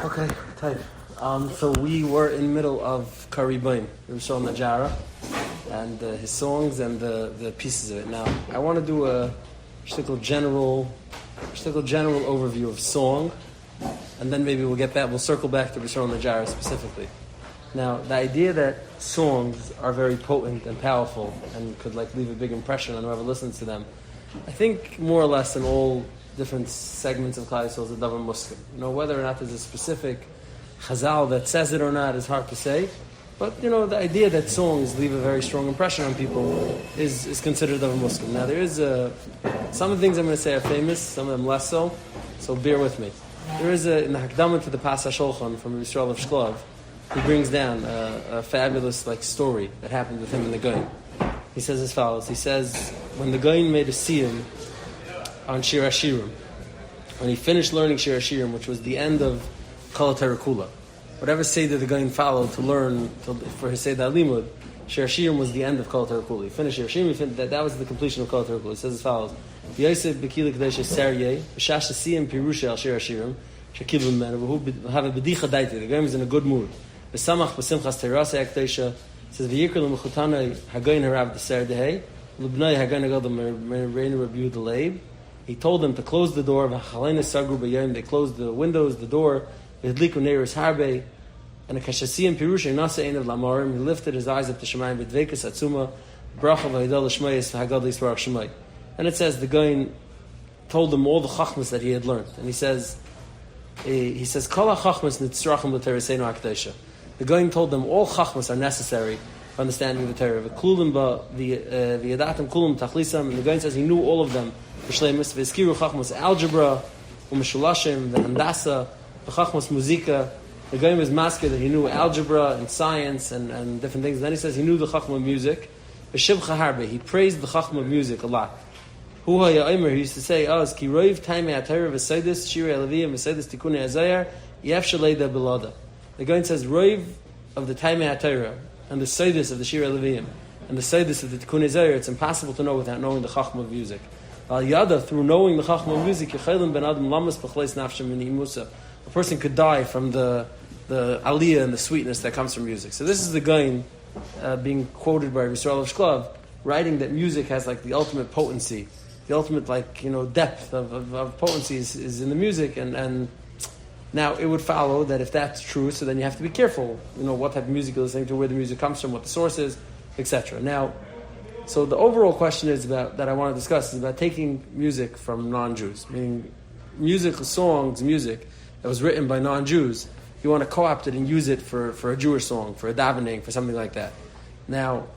Okay, type. So we were in the middle of Ribon, Rishon Najara, and his songs and the pieces of it. Now, I want to do a general overview of song, and then maybe we'll circle back to Rishon Najara specifically. Now, the idea that songs are very potent and powerful and could leave a big impression on whoever listens to them, I think more or less in all different segments of Klal Yisrael is a davar muskim. Whether or not there's a specific chazal that says it or not is hard to say. But, the idea that songs leave a very strong impression on people is considered davar muskim. Now, there is some of the things I'm going to say are famous, some of them less so bear with me. There is in the Hakdamah to the Pas HaSholchan from Yisrael of Shklov, he brings down a fabulous story that happened with him and the Goyin. He says as follows. He says, when the Goyin made a siyum on Shir HaShirim, when he finished learning Shir HaShirim, which was the end of Kol HaTorah Kula, whatever Seder the Goyin followed to learn for his Seder Alimud, Shir HaShirim was the end of Kol HaTorah Kula. He finished Shir HaShirim, that was the completion of Kol HaTorah Kula. He says as follows, V'yosef b'kila kadesh Seryeh, v'shash siyum pirusha al Shir HaShirim, shekil b'men, v'hu have a b'dicha daiti, the Goyin was in a good mood. V'samach b'simchas terasa akdesha, says v'yikr l'mechutanai hagoyin harav d'ser dehei, l'bnei hagoyin hagadol mereinu Rabbi Yehuda leib. He told them to close the door. V'chalena sagru b'yayim, they closed the windows, the door. V'hidliku neiros harbe, and a kashasiyim pirusha nasa ein of lamarim. He lifted his eyes up to Shemayim v'dvekas atzuma, bracha v'hidol l'shmayis v'hagad l'yisvarach Shemay. And it says the Goyin told them all the chachmas that he had learned, and he says kol hachachmas nitzrachim l'tereseinu hakdesha. The Goyin told them all chachmas are necessary for understanding the Torah. V'klulim v'yadatim kulim tachlisam. And the Goyin says he knew all of them. V'shleimus v'eskiru chachmas algebra, u'meshulashim, v'handasa, v'chachmas muzika. The Goyin was masker that he knew algebra and science and different things. And then he says he knew the chachma of music. V'shivcha harbe, he praised the chachma of music a lot. Hu haya omer, he used to say, ki roiv taimei ha-Torah v'seidus shirei Leviyim v'seidus tikunei hazayar yef shaleida belada. The Goyin says, roiv of the taimei ha-Torah and the seidus of the shirei Leviyim and the seidus of the tikunei hazayar, it's impossible to know without knowing the chachma of music. Al yada, through knowing the chachma of music, yechelim ben adam lamas b'chleis nafshem min imusa. A person could die from the aliyah and the sweetness that comes from music. So this is the Goyin being quoted by Yisrael of Shklov, writing that music has the ultimate potency, the ultimate depth of potency is in the music, and now it would follow that if that's true, so then you have to be careful, what type of music you're listening to, where the music comes from, what the source is, etc. Now, so the overall question is that I want to discuss is about taking music from non-Jews, meaning songs, music that was written by non-Jews. You want to co-opt it and use it for a Jewish song, for a davening, for something like that. Now,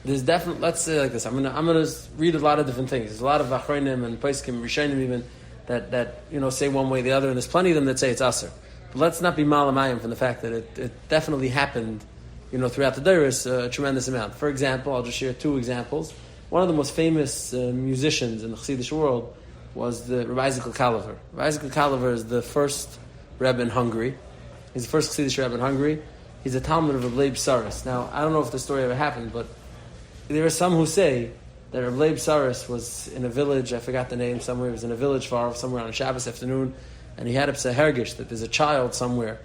there's definitely, let's say like this, I'm gonna read a lot of different things. There's a lot of achronim and poskim, rishonim even, that say one way or the other, and there's plenty of them that say it's aser. But let's not be malamayim from the fact that it definitely happened, throughout the Deiros, a tremendous amount. For example, I'll just share two examples. One of the most famous musicians in the Chassidish world was the Rabbi Isaac Kaliver. Rabbi Isaac Kaliver is the first Rebbe in Hungary. He's the first Chassidish Rebbe in Hungary. He's a Talmud of Reb Leib Saris. Now, I don't know if the story ever happened, but there are some who say that Reb Leib Saris was in a village, I forgot the name, somewhere. He was in a village somewhere on a Shabbos afternoon, and he had a hergish that there's a child somewhere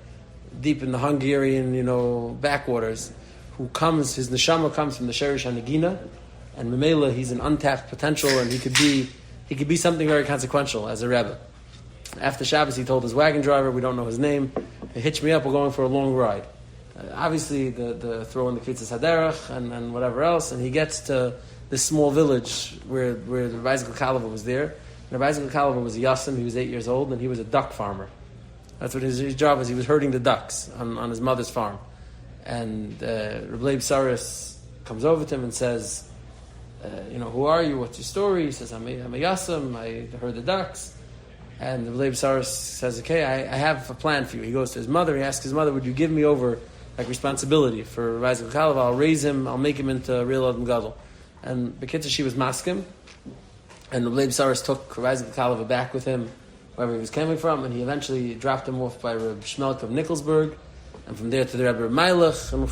deep in the Hungarian, backwaters, who comes, his neshama comes from the Sherish HaNegina, and Memela, he's an untapped potential, and he could be something very consequential as a Rebbe. After Shabbos, he told his wagon driver, we don't know his name, hitch me up, we're going for a long ride. Obviously, the throw in the Kvitzas Haderach and whatever else, and he gets to this small village where the Rabbi Isaac Kaliver was there. And Rabbi Isaac Kaliver was a Yasim, he was 8 years old, and he was a duck farmer. That's what his job was. He was herding the ducks on his mother's farm. And Reb Leib Saris comes over to him and says, who are you? What's your story? He says, I'm a Yasim, I herd the ducks. And Reb Leib Saris says, okay, I have a plan for you. He goes to his mother, he asks his mother, would you give me over responsibility for Rabbi Isaac Kaliver? I'll raise him, I'll make him into a real Adam Gadol. And Bekitza, she was maskim, and Reb Leib Saris took Rabbi Isaac Kaliver back with him, wherever he was coming from, and he eventually dropped him off by Reb Shmelk of Nikolsburg, and from there to the Rebbe Meilach, and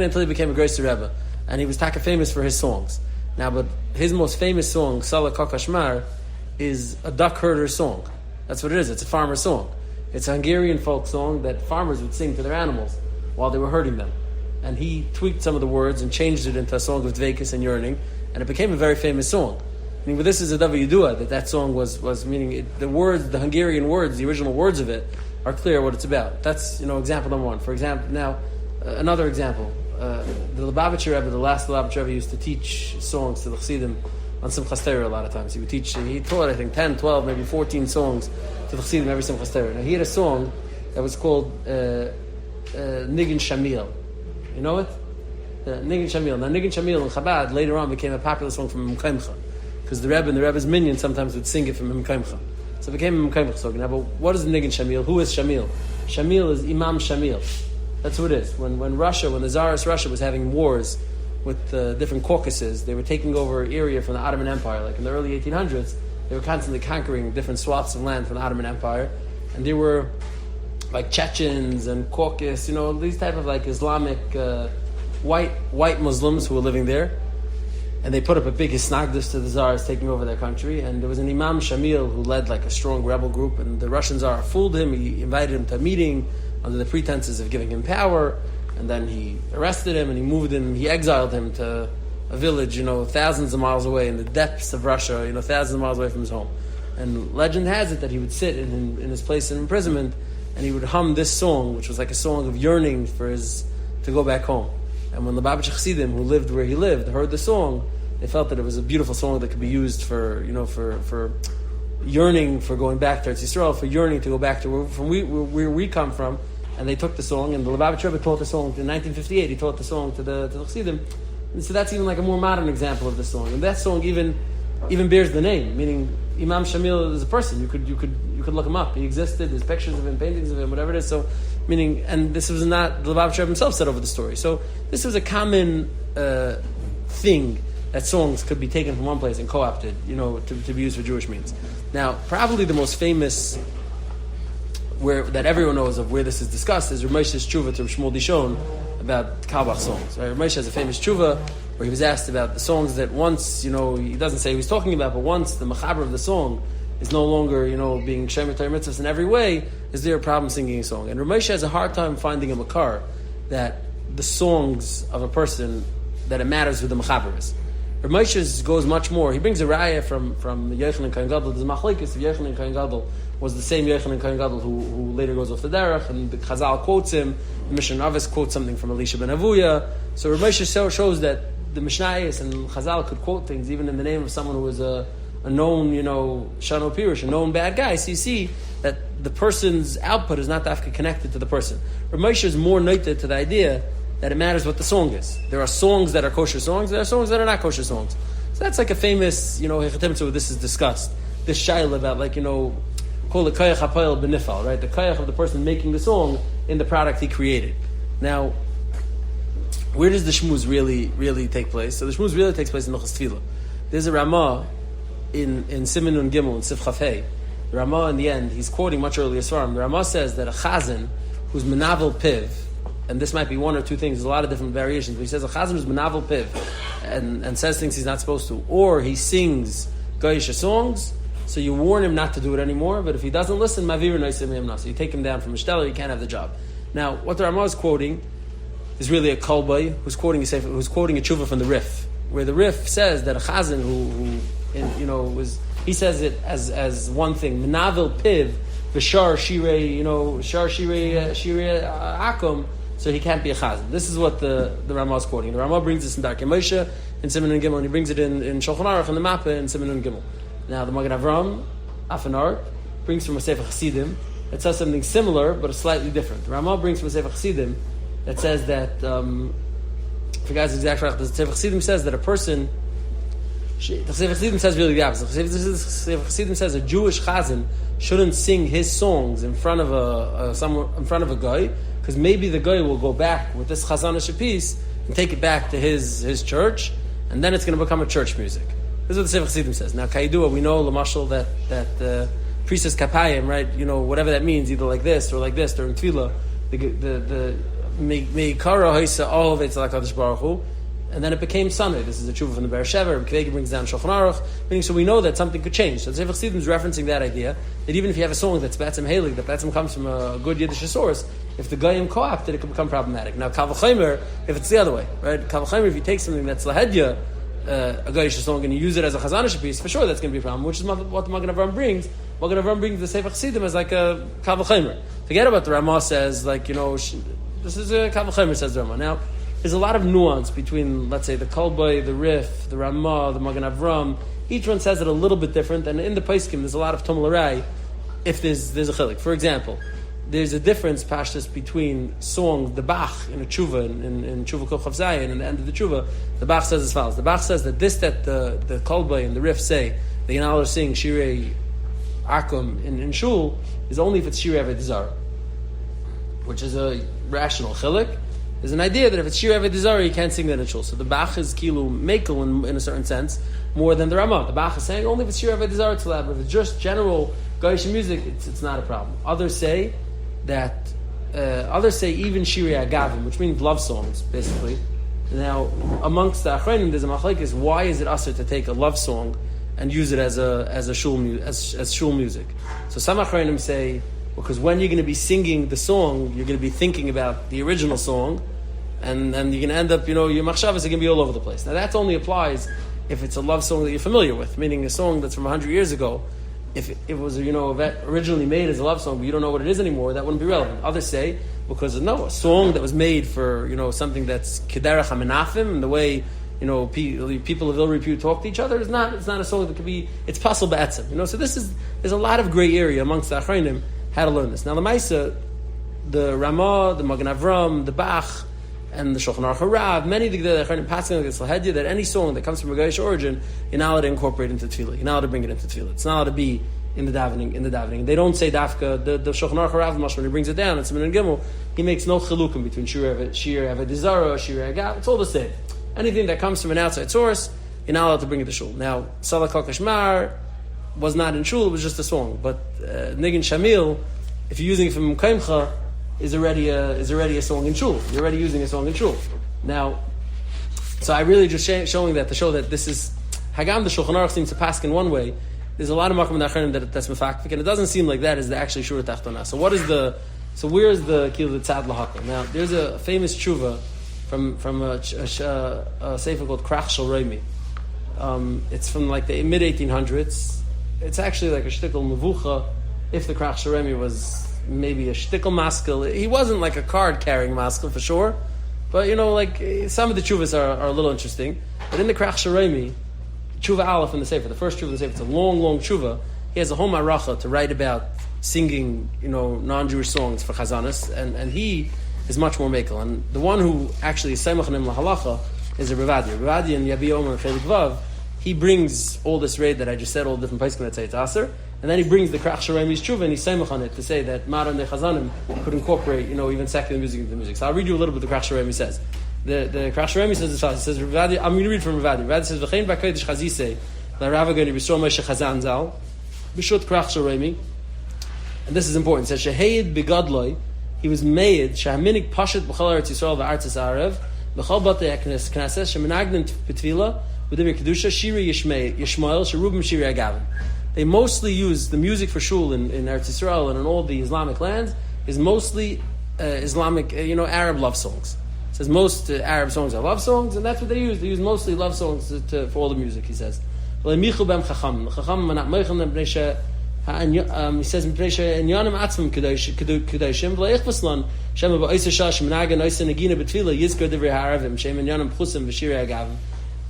until he became a Greister Rebbe. And he was taka famous for his songs. Now, but his most famous song, Sala Kakashmar, is a duck herder song. That's what it is. It's a farmer song. It's a Hungarian folk song that farmers would sing to their animals while they were herding them. And he tweaked some of the words and changed it into a song of dveikus and yearning, and it became a very famous song. I mean, but this is a davar yidua, that song was meaning the words, the Hungarian words, the original words of it are clear what it's about. That's example number one. For example, now another example, the Lubavitcher Rebbe, the last Lubavitcher Rebbe, used to teach songs to the Chassidim on Simchas Torah a lot of times. He taught I think 10, 12, maybe 14 songs to the Chassidim every Simchas Torah. Now he had a song that was called Nigun Shamil. You know it? Nigun Shamil. Now Nigun Shamil in Chabad later on became a popular song from Mkaimcha, because the Rebbe and the Rebbe's minion sometimes would sing it from Mkaimcha. So it became a Mkaimcha song. Now, but what is Nigun Shamil? Who is Shamil? Shamil is Imam Shamil. That's who it is. When the Tsarist Russia was having wars with different Caucasus, they were taking over area from the Ottoman Empire. Like in the early 1800s, they were constantly conquering different swaths of land from the Ottoman Empire, and they were like Chechens and Caucasus, these type of like Islamic white Muslims who were living there, and they put up a big hisnagdus to the Tsars taking over their country. And there was an Imam Shamil who led like a strong rebel group, and the Russian Tsar fooled him. He invited him to a meeting under the pretenses of giving him power, and then he arrested him and he exiled him to a village, thousands of miles away in the depths of Russia, thousands of miles away from his home. And legend has it that he would sit in his place of imprisonment, and he would hum this song, which was like a song of yearning to go back home. And when the Lubavitcher Chassidim, who lived where he lived, heard the song, they felt that it was a beautiful song that could be used for yearning, for going back to Eretz Yisrael, for yearning to go back to where we come from. And they took the song, and the Lubavitcher Rebbe taught the song in 1958. He taught the song to the Chassidim. And so that's even like a more modern example of the song. And that song even bears the name, meaning Imam Shamil is a person. You could look him up. He existed. There's pictures of him, paintings of him, whatever it is. So, meaning, and this was not the Lubavitcher Rebbe himself said over the story. So this was a common thing, that songs could be taken from one place and co-opted, to be used for Jewish means. Now, probably the most famous that everyone knows of where this is discussed is Ramesh's tshuva to Shmuel Dishon about Kalbach songs. Right? Ramesh has a famous tshuva where he was asked about the songs that once, he doesn't say he was talking about, but once the mechaber of the song is no longer, being Shemer Torah mitzvahs in every way, is there a problem singing a song? And Ramesh has a hard time finding a makar that the songs of a person, that it matters who the mechaber is. Ramesh goes much more. He brings a raya from Yochanan Kohen Gadol. There's a machlekes of Yochanan Kohen Gadol was the same Yochanan Kohen Gadol who later goes off the derech, and the Chazal quotes him. The Mishnah Navis quotes something from Elisha ben Avuya. So Ramesh shows that the Mishnayos and Chazal could quote things even in the name of someone who was a known, Shano Pirush, a known bad guy. So you see that the person's output is not dafka connected to the person. Ramesh is more noted to the idea that it matters what the song is. There are songs that are kosher songs, there are songs that are not kosher songs. So that's like a famous, Hechatim, so this is discussed. This shaila about, call it kayach hapayel benifal, right? The kayach of the person making the song in the product he created. Now, where does the shmuz really take place? So the shmuz really takes place in the Tefillah. There's a Ramah in Siman Nun Gimel, in Sif Chaf Hey. The Ramah, in the end, he's quoting much earlier Svarim. The Ramah says that a chazan who's menavel piv, and this might be one or two things, there's a lot of different variations, but he says a chazan who's menavel piv and says things he's not supposed to, or he sings Goyish songs, so you warn him not to do it anymore, but if he doesn't listen, Mavir Noisim Yemna, so you take him down from Mishteller, he can't have the job. Now, what the Ramah is quoting is really a kolbay who's quoting a tshuva from the Rif, where the Rif says that a chazan he says it as one thing, menavel piv v'shar shirei, shar shirei akum, so he can't be a chazan. This is what the Ramah is quoting. The Ramah brings this in Darkei Moshe in Siman Nun Gimel, and he brings it in Shulchan Aruch in the Mappa in Siman Nun Gimel. Now the Magen Avram Afanar brings from a Sefer Chassidim that says something similar but slightly different. The Ramah brings from a Sefer Chassidim that says that for guys exact right, the Sefer Chassidim says that a person, the Sefer Chassidim says really the opposite. The Sefer Chassidim says a Jewish chazan shouldn't sing his songs in front of a guy, because maybe the guy will go back with this chazanish piece and take it back to his church, and then it's going to become a church music. This is what the Sefer Chassidim says. Now, Kaidua, we know Lamashal that priestess kapayim, right? Whatever that means, either like this during Tefillah, the meikara haisa all of it's like Hakadosh Baruch Hu. and then it became Sunday. This is a tshuva from the Beersheba. Rabbi Kvegi brings down Shulchan Aruch, meaning so we know that something could change. So the Sefer Chassidim is referencing that idea that even if you have a song that's Betzim Heilig, that Betzim comes from a good Yiddish source, if the Goyim co-opt it, it could become problematic. Now, Kal V'chomer, if it's the other way, right? Kal V'chomer, if you take something that's Lahedya, a Goyish song, and you use it as a Chazanish piece, for sure that's going to be a problem, which is what the Magen Avraham brings. Magen Avraham brings the Sefer Chassidim as like a Kal V'chomer. Forget about the Ramah says, like, this is a Kal V'chomer, says the Ramah. Now, there's a lot of nuance between, let's say, the Kolbay, the Rif, the Ramah, the Magen Avraham. Each one says it a little bit different, and in the Paiskim, there's a lot of Tumul Arai if there's a chilik. For example, there's a difference, Pashtus, between song, the Bach in a tshuva, in tshuva Kol Chav Zayin, and the end of the tshuva, the Bach says as follows. The Bach says that the Kolbay and the Rif say, that you're not allowed to sing Shirei Akum in shul, is only if it's Shirei Avodah Zarah, which is a rational chilik. There's an idea that if it's Shir Avodah Zarah, you can't sing that in shul. So the Bach is kilu mekel in a certain sense more than the Ramah. The Bach is saying only if it's Shir Avodah Zarah it's allowed, but if it's just general Goyish music, it's not a problem. Others say even Shirei Agavim, which means love songs, basically. Now, amongst the Achronim, there's a machlekes. Why is it usher to take a love song and use it as shul music? So some Achronim say, because when you're going to be singing the song, you're going to be thinking about the original song, and you're going to end up, your machshavas are going to be all over the place. Now that only applies if it's a love song that you're familiar with, meaning a song that's from 100 years ago. If it was, originally made as a love song, but you don't know what it is anymore, that wouldn't be relevant. Others say, because a song that was made for, something that's kederach hamenafim, and the way, people of ill repute talk to each other, it's not a song that could be, it's possible ba'etzim. So there's a lot of gray area amongst the achronim how to learn this. Now the Maisa, the Ramah, the Magen Avraham, the Bach, and the Shulchan Aruch Harav, many of the Achronim passing like this Lahedya, that any song that comes from a Goyish origin, you're not allowed to incorporate into Tefillah. You're not allowed to bring it into Tefillah. It's not allowed to be in the davening. They don't say Dafka. The Shulchan Aruch Harav, when he brings it down, it's Siman and Gimel, he makes no chilukim between Shir Avodah Zarah, Shir Agav. It's all the same. Anything that comes from an outside source, you're not allowed to bring it to Shul. Now, Salah Kol Kashmar was not in Shul, it was just a song. But Nigin Shamil, if you're using it from Kaimcha, is already a song in Shul. You're already using a song in Shul. Now, so I really just showing that to show that this is Hagam. The Shulchan Aruch seems to pass in one way. There's a lot of makom that that's mefaktik, and it doesn't seem like that is the actually shura tachtona. So where's the kil the tzad lahakol? Now, there's a famous tshuva from a sefer called Krach Shel Reimi. It's from like the mid 1800s. It's actually like a shtickle mevucha. If the Krach Shel Reimi was maybe a shtickle maskil, he wasn't like a card carrying maskil for sure. But like some of the tshuvas are a little interesting. But in the Krach Shel Reimi, tshuva aleph in the sefer, the first tshuva in the sefer, it's a long tshuva. He has a whole maracha to write about singing, non-Jewish songs for chazanas, and he is much more mekel. And the one who actually is seimachanim lahalacha is a Rivadi. Rivadi in Yabi Omer Chelik Vav, he brings all this raid that I just said, all the different places that say it's aser, and then he brings the Krach Shel Reimi's tshuva and he's seimach on it to say that modern day chazanim could incorporate, even secular music into the music. So I'll read you a little bit the Krach Shel Reimi says. The Krach Shel Reimi says this. He says, Rivadi, I'm going to read from Rivadi. Rivadi says, "V'chein b'kodesh chazisei l'Rava Gani b'Yisrael Moshe Chazan Zal b'shut Krach Shel Reimi." And this is important. It says, "Sheheid b'gadloi." He was made shahaminik pashat b'chol Eretz Yisrael v'artzes Arav b'chol batei knesses shemenagdim b'tefila v'divir kedusha shiri Yishmael sherubim shiri agavim. They mostly use the music for shul in Eretz Yisrael and in all the Islamic lands is mostly Islamic, Arab love songs. It says most Arab songs are love songs, and that's what they use. They use mostly love songs for all the music, he says. He says,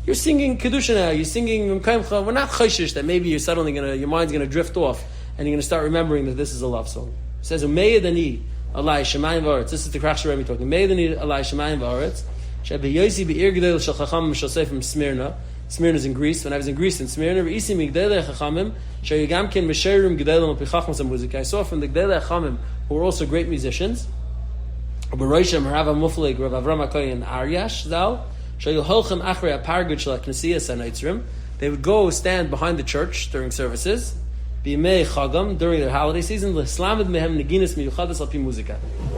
you're singing Kedusha now, you're singing Mkaimcha, we're not chayshish that maybe your mind's going to drift off, and you're going to start remembering that this is a love song. It says, Umeydani, Alai Shemayim V'aretz. This is the Krach Shel Reimi talking. Meidani Alai Shemayim V'aretz. Shebe Yosi Be'ir Gedel Shel Chacham Shel Sefer from Smyrna. Smyrna is in Greece. When I was in Greece in Smyrna, Re'isi Migdele Chachamim Shei Gamkin Mesherim Gedelim Apichachmas HaMuzik. I saw from the Gedele Chachamim who were also great musicians. B'Roishem Rav HaMuflig Rav Avram HaKoyen Aryash Zal Shei Holchem Achrei HaPargud Shel HaKnesiyas HaNotzrim. They would go stand behind the church during services. B'Yimei Chagam, during their holiday season, l'Islamid mehem neginas miyuchadas al pi muzika.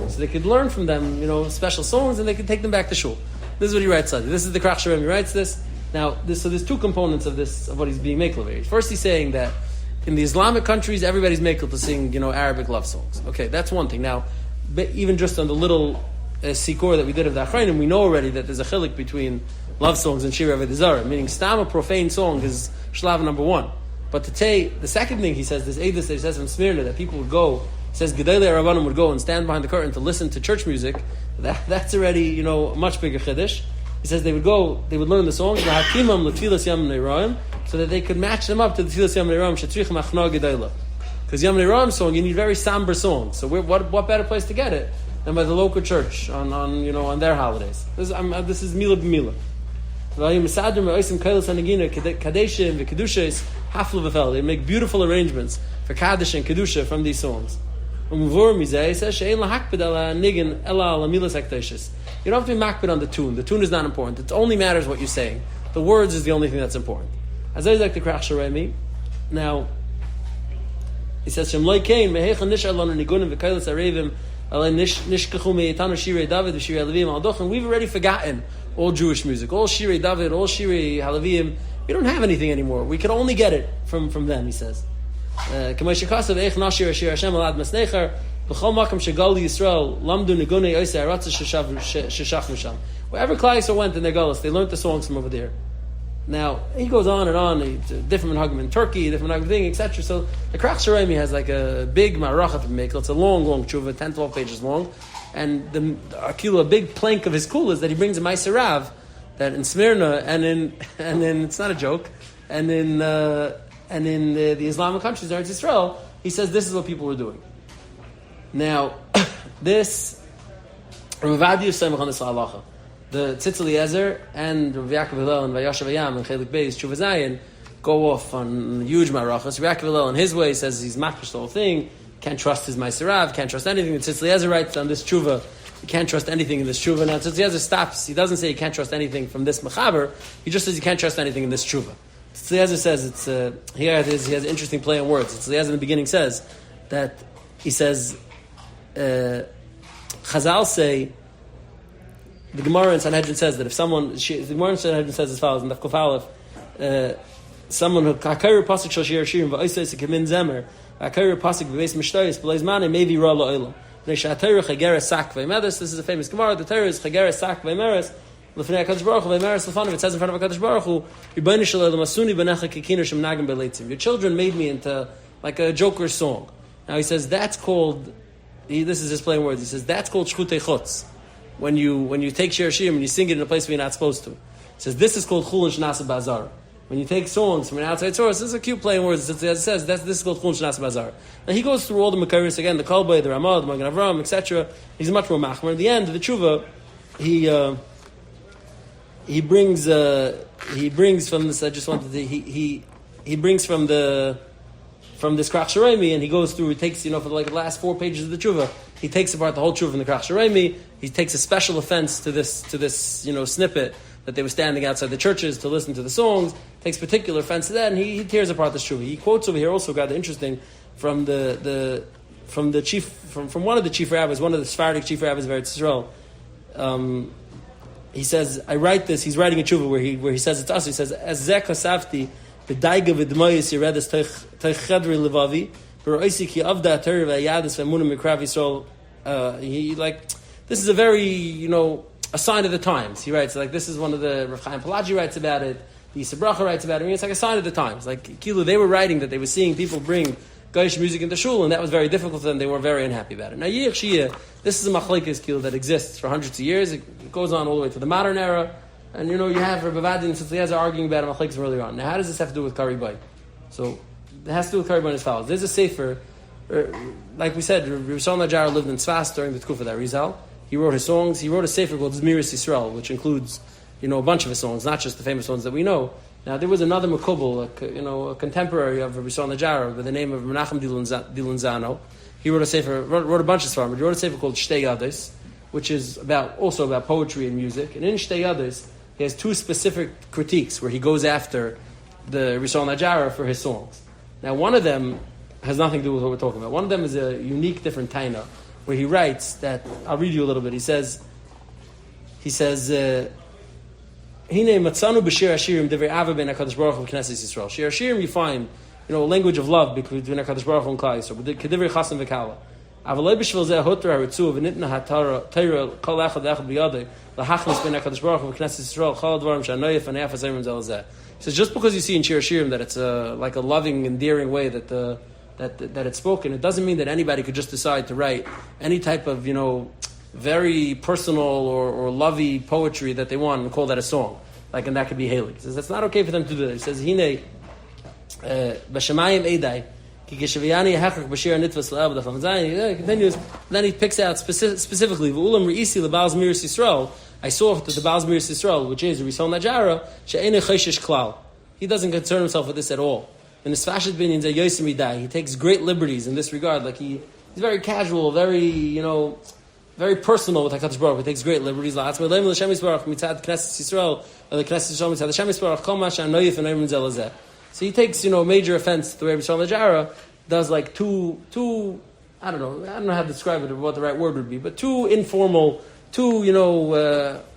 So they could learn from them, special songs, and they could take them back to shul. This is what he writes. This is the Krach Sharem. He writes this. Now, so there's two components of this, of what he's being makel of. First, he's saying that in the Islamic countries, everybody's makel to sing, Arabic love songs. Okay, that's one thing. Now, even just on the little sikor that we did of the Achrayim, we know already that there's a chilik between love songs and Shir Avodah Zarah, meaning stam, a profane song, is shlav number one. But the second thing he says, this Eidos that he says from Smyrna, that people would go, says Gedolei Rabbanim would go and stand behind the curtain to listen to church music, that's already, a much bigger chiddush. He says they would learn the songs, so that they could match them up to the Tfilas Yom Ne'eram, Shetzrichim Achna Gedolei. Because Yom Ne'eram song, you need very somber songs. So what better place to get it than by the local church on their holidays? This is Mila B'Mila. They make beautiful arrangements for Kaddish and Kedusha from these songs. You don't have to be makbid on the tune. The tune is not important. It only matters what you're saying. The words is the only thing that's important. As I like the Krach Sharemi. Now, he says, we've already forgotten all Jewish music, all Shirei David, all Shirei Halavim. We don't have anything anymore. We can only get it from them, he says. Wherever Klal Yisrael went in their Galus, they learned the songs from over there. Now, he goes on and on, different minhagim in Turkey, different minhagim thing, etc. So, the Krach Sharemi has like a big marachat to make. It's a long tshuva, 10, 12 pages long. And a big plank of his kula is that he brings a Ma'aser Rav, that in Smyrna, and in it's not a joke, and in the Islamic countries, Eretz Yisrael, he says this is what people were doing. Now, this, Rav Ovadia Samech on this halacha. The Tzitz Eliezer and Rav Yaakov Hillel and Vayashav Hayam and Chelik Beis Tshuva Zayin go off on huge marachas. Rav Yaakov Hillel in his way says he's machrish the whole thing, can't trust his Ma'aser Rav, can't trust anything. The Tzitz Eliezer writes on this tshuva, you can't trust anything in this tshuva. Now Tzitz Eliezer stops, he doesn't say you can't trust anything from this mechaber, he just says you can't trust anything in this tshuva. Tzitz Eliezer says, he has an interesting play on words. Tzitz Eliezer in the beginning says, that he says, Chazal say, the Gemara in Sanhedrin says that if someone, the Gemara in Sanhedrin says as follows in Daf Kuf Aleph, someone who kakayru pasuk shel shir shirim va'oisais a kamin zemer kakayru pasuk v'beis mishtayis b'leis mane maybe ra la'olam. Neishatayru chageres sak v'meres. This is a famous Gemara. The Torah is chageres sak v'meres. L'fnei Hakadosh Baruch Hu v'meres l'fanav. It says in front of Hakadosh Baruch Hu, Ribon shel olam asuni b'necha kikiner shemnagim beleitzim. Your children made me into like a joker song. Now he says that's called. This is his plain words. He says that's called shchutei chutz. When you take Shir Shirim and you sing it in a place where you're not supposed to. He says this is called chulin shnasa bazar. When you take songs from an outside source, this is a cute play in words. As it says, this is called chulin shnasa bazar. Now he goes through all the Makaris again, the Kolbay, the Ramah, the Magen Avram, etc. He's much more machmer. At the end of the tshuva, he brings from this. I just wanted to he brings from this Krach Sharemi, and he goes through. He takes for like the last 4 pages of the tshuva. He takes apart the whole tshuva in the Krach Sharemi. He takes a special offense to this snippet that they were standing outside the churches to listen to the songs. Takes particular offense to that, and he tears apart the tshuva. He quotes over here also got interesting from one of the chief rabbis, one of the Sephardic chief rabbis of Eretz Yisrael. He says, I write this. He's writing a tshuva where he says it's us. He says, as zeh kasavti b'daiga v'dmayis yiredes teich chedri levavi b'roisi ki avda ateri v'ayadis v'emunim mikrav Yisrael. This is a very, a sign of the times. He writes, this is one of the, Rav Chaim Pelagi writes about it, the Yisra Bracha writes about it. It's like a sign of the times. Like, Kilu, they were writing that they were seeing people bring Goyish music into shul, and that was very difficult for them. They were very unhappy about it. Now, Yich Shia, this is a machlekes Kilu that exists for hundreds of years. It goes on all the way to the modern era. And, you have Rabbi Ovadia and Tzitz Eliezer arguing about it machlekes earlier on. Now, how does this have to do with Kari Bay? So, it has to do with Kari Bay as follows. There's a sefer, like we said, Rishon Najjar lived in Tzfas during the Tkufa that Rizal. He wrote his songs. He wrote a sefer called Zmiris Yisrael, which includes, a bunch of his songs, not just the famous ones that we know. Now, there was another Makubal, a contemporary of Rishon Najjar by the name of Menachem Dilunzano. He wrote a sefer, wrote a bunch of svarim. He wrote a sefer called Shtei Yadis, which is also about poetry and music. And in Shtei Yadis, he has 2 specific critiques where he goes after the Rishon Najjar for his songs. Now, one of them has nothing to do with what we're talking about. One of them is a unique, different taina, where he writes that, I'll read you a little bit. He says, Hine matzanu b'shir hashirim devrei ava ben HaKadosh Baruch Hu v'Knesset Yisrael. Shir hashirim you find, a language of love between HaKadosh Baruch Hu and Klal Yisrael. K'divrei chasim v'kala. Avalei b'shvil zeh hutter haritzu v'nitna ha'tayra kol echad echad b'yadei l'hachlis ben HaKadosh Baruch Hu v'Knesset Yisrael chal dvarim sha'noyef v'ne'af ha'zayim zelazeh. He says just because you see in Shir hashirim that it's like a loving, endearing way that it's spoken, it doesn't mean that anybody could just decide to write any type of, very personal or lovey poetry that they want and call that a song. And that could be Haley. He says that's not okay for them to do that. He says, Hine, B'shamayim Eidai, Ki Geshaviyani Hechach B'shir Nitvas L'El B'dachlam Zayin. He continues, then he picks out specifically, V'ulam Re'isi L'Baal Zmiris Yisrael. I saw that the Baal Zmiris Yisrael, which is Rishon Najara, She'ene Chayshish Klal. He doesn't concern himself with this at all. In his Fashid Binyan Zeh Yosim Idai, he takes great liberties in this regard. He's very casual, very, very personal with HaKadosh Baruch Hu. He takes great liberties. So he takes, major offense to the way Rishon Najara does two, I don't know how to describe it or what the right word would be, but too informal, too,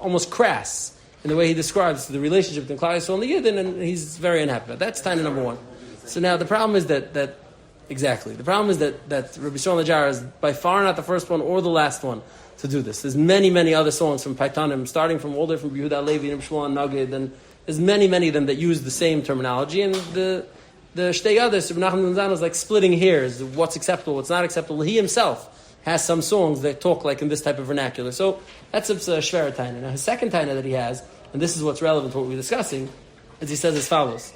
almost crass in the way he describes the relationship between Klal Yisrael and the Yidden, and he's very unhappy. That's Taina number one. So now the problem is that Rabbi Yisrael Najara is by far not the first one or the last one to do this. There's many, many other songs from Paitanim, starting from all the way from Yehuda Levi and Shmuel and Nagid, and there's many, many of them that use the same terminology. And the Shtei Yadis, Rabbi Nachman Zan is like splitting hairs, what's acceptable, what's not acceptable. He himself has some songs that talk in this type of vernacular. So that's a Shvera Taina. Now his second Taina that he has, and this is what's relevant to what we're discussing, is he says as follows.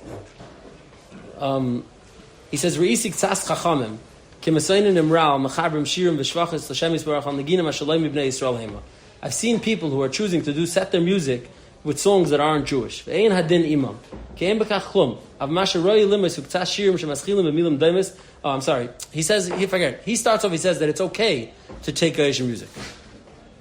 He says, "Reisik tzas chachamim, k'mesayin nimral mechabrim shirim v'shvachas l'Shem Yisbarach al neginim ashalayim b'nei Yisrael hema." I've seen people who are choosing to set their music with songs that aren't Jewish. Ve'ein hadin imam, ke'em b'kach chlum, av masha roi limas uktzas shirim shemaschilim b'milim daimis. Oh, I'm sorry. He says, he starts off, he says that it's okay to take Jewish music.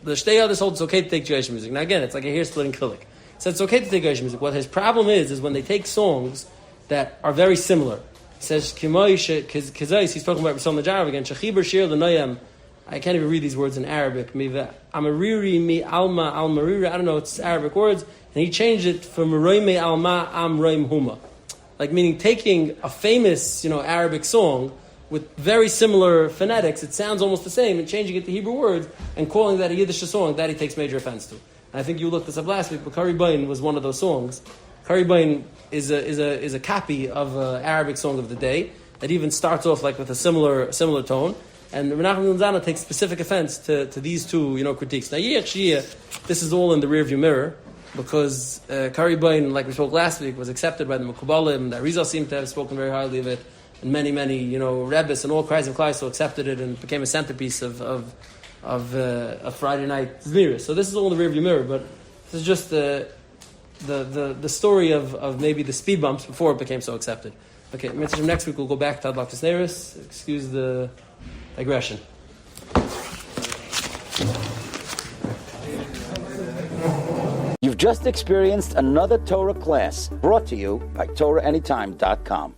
The Shtei Yadis holds it's okay to take Jewish music. Now again, it's like a hair-splitting kilik. He says it's okay to take Jewish music. What his problem is when they take songs that are very similar. He says, he's talking about Rishon Najarav again, Shechiber Shir L'Noyam, I can't even read these words in Arabic, Amariri mi alma al marira, I don't know, it's Arabic words, and he changed it from Roime alma am roim huma. Meaning taking a famous, Arabic song with very similar phonetics, it sounds almost the same, and changing it to Hebrew words, and calling that a Yiddish song, that he takes major offense to. And I think you looked this up last week, but Ribon was one of those songs. Ribon is a copy of an Arabic song of the day that even starts off with a similar tone. And Rabbi Nachman Zana takes specific offense to these two critiques. Now this is all in the rearview mirror because Ribon, like we spoke last week, was accepted by the Mekubalim. The Arizal seemed to have spoken very highly of it, and many Rebbes and all kinds of Klai accepted it and became a centerpiece of Friday night Zmiris. So this is all in the rearview mirror, but this is just the story of maybe the speed bumps before it became so accepted. Okay, next week we'll go back to Adlak Tisneris. Excuse the digression. You've just experienced another Torah class brought to you by TorahAnytime.com.